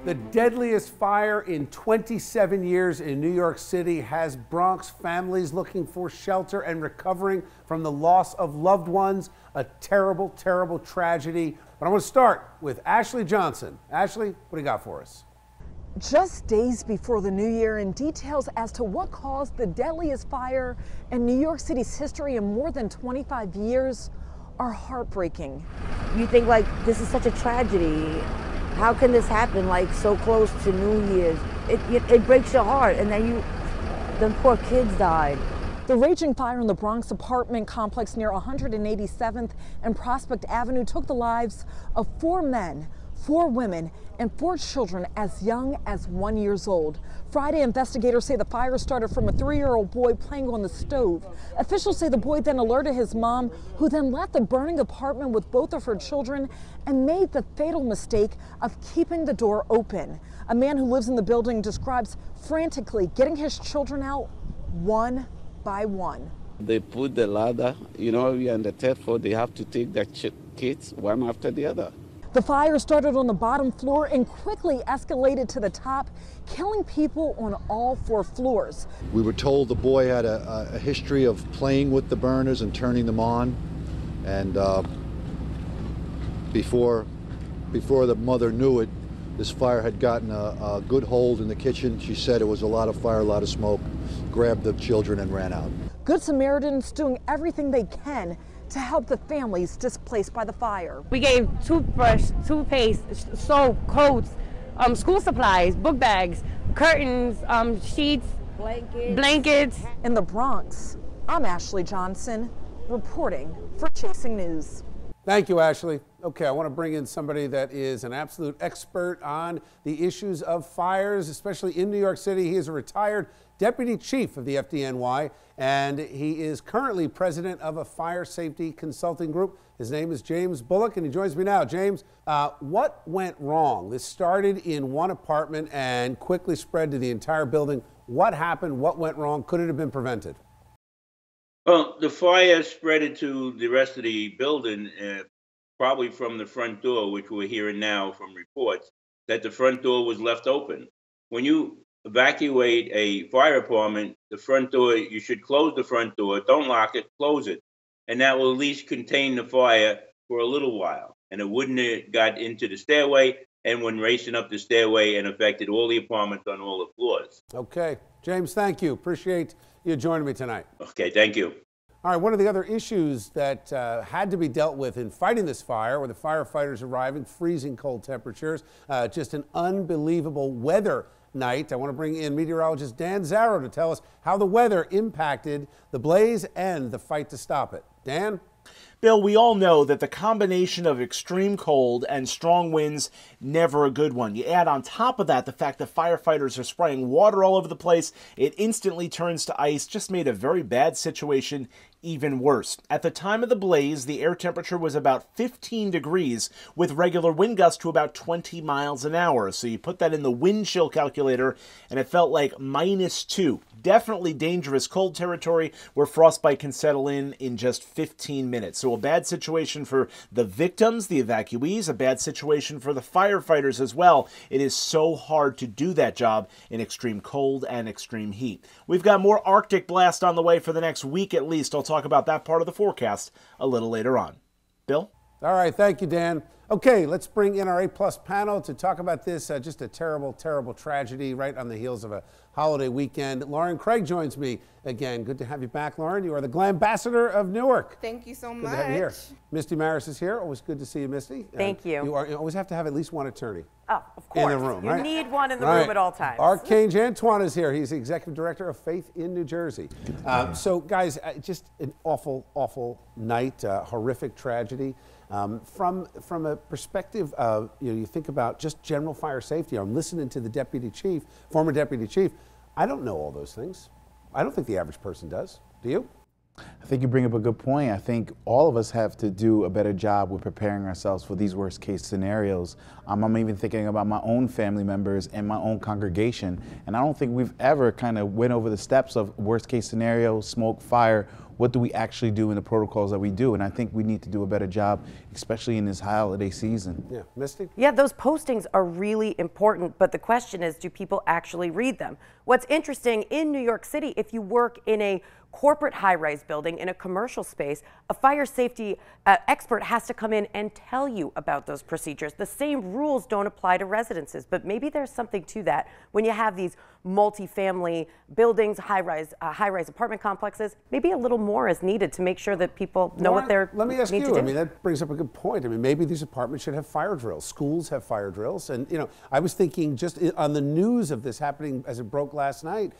The deadliest fire in 27 years in New York City has Bronx families looking for shelter and recovering from the loss of loved ones. A terrible, terrible tragedy. But I want to start with Ashley Johnson. Ashley, what do you got for us? Just days before the new year, and details as to what caused the deadliest fire in New York City's history in more than 25 years are heartbreaking. You think like this is such a tragedy. How can this happen like so close to New Year's? It breaks your heart, and then the poor kids died. The raging fire in the Bronx apartment complex near 187th and Prospect Avenue took the lives of 4 men, 4 women, and 4 children as young as 1 year old. Friday, investigators say the fire started from a 3-year-old boy playing on the stove. Officials say the boy then alerted his mom, who then left the burning apartment with both of her children and made the fatal mistake of keeping the door open. A man who lives in the building describes frantically getting his children out one by one. They put the ladder, and the third floor, they have to take their kids one after the other. The fire started on the bottom floor and quickly escalated to the top, killing people on all 4 floors. We were told the boy had a history of playing with the burners and turning them on, and before the mother knew it, this fire had gotten a good hold in the kitchen. She said it was a lot of fire, a lot of smoke, grabbed the children and ran out. Good Samaritans doing everything they can to help the families displaced by the fire. We gave toothbrush, toothpaste, soap, coats, school supplies, book bags, curtains, sheets, blankets. In the Bronx, I'm Ashley Johnson, reporting for Chasing News. Thank you, Ashley. Okay, I want to bring in somebody that is an absolute expert on the issues of fires, especially in New York City. He is a retired deputy chief of the FDNY, and he is currently president of a fire safety consulting group. His name is James Bullock, and he joins me now. James, what went wrong? This started in one apartment and quickly spread to the entire building. What happened? What went wrong? Could it have been prevented? Well, the fire spread to the rest of the building, probably from the front door, which we're hearing now from reports, that the front door was left open. When you evacuate a fire apartment, the front door, you should close the front door. Don't lock it, close it. And that will at least contain the fire for a little while. And it wouldn't have got into the stairway and went racing up the stairway and affected all the apartments on all the floors. Okay. James, thank you. Appreciate you joining me tonight. Okay, thank you. All right, one of the other issues that had to be dealt with in fighting this fire were the firefighters arriving, freezing cold temperatures, just an unbelievable weather night. I want to bring in meteorologist Dan Zarrow to tell us how the weather impacted the blaze and the fight to stop it. Dan? Bill, we all know that the combination of extreme cold and strong winds, never a good one. You add on top of that the fact that firefighters are spraying water all over the place, it instantly turns to ice, just made a very bad situation even worse. At the time of the blaze, the air temperature was about 15 degrees with regular wind gusts to about 20 miles an hour. So you put that in the wind chill calculator and it felt like -2. Definitely dangerous cold territory where frostbite can settle in just 15 minutes. So a bad situation for the victims, the evacuees, a bad situation for the firefighters as well. It is so hard to do that job in extreme cold and extreme heat. We've got more Arctic blast on the way for the next week at least. I'll talk about that part of the forecast a little later on. Bill? All right, thank you, Dan. Okay, let's bring in our A-plus panel to talk about this, just a terrible, terrible tragedy right on the heels of a holiday weekend. Lauren Craig joins me again. Good to have you back, Lauren. You are the Glam Ambassador of Newark. Thank you so much. Good to have you here. Misty Maris is here. Always good to see you, Misty. Thank you. You always have to have at least one attorney. Oh, of course. In the room, right? You need one in the room at all times. Archange Antoine is here. He's the Executive Director of Faith in New Jersey. So, guys, just an awful, awful night, horrific tragedy. From a perspective of, you think about just general fire safety. I'm listening to the deputy chief, former deputy chief. I don't know all those things. I don't think the average person does. Do you? I think you bring up a good point. I think all of us have to do a better job with preparing ourselves for these worst case scenarios. I'm even thinking about my own family members and my own congregation. And I don't think we've ever kind of went over the steps of worst case scenario, smoke, fire. what do we actually do in the protocols that we do? And I think we need to do a better job, especially in this holiday season. Yeah, Misty? Yeah, those postings are really important, but the question is, do people actually read them? What's interesting, in New York City, if you work in a corporate high-rise building, in a commercial space, a fire safety expert has to come in and tell you about those procedures. The same rules don't apply to residences, but maybe there's something to that. When you have these multi-family buildings, high-rise apartment complexes, maybe a little more is needed to make sure that people know what they're Let me ask need to you, do. I mean, that brings up a good point. I mean, maybe these apartments should have fire drills. Schools have fire drills. And, you know, I was thinking just on the news of this happening as it broke last night,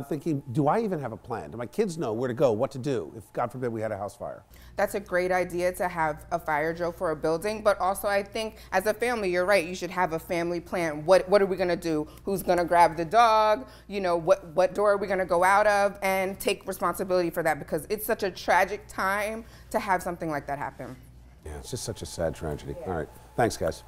thinking, do I even have a plan? Do my kids know where to go, what to do, if, God forbid, we had a house fire? That's a great idea to have a fire drill for a building, but also I think as a family, you're right, you should have a family plan. What are we gonna do? Who's gonna grab the dog? You know, what door are we gonna go out of? And take responsibility for that, because it's such a tragic time to have something like that happen. Yeah, it's just such a sad tragedy. All right, thanks, guys.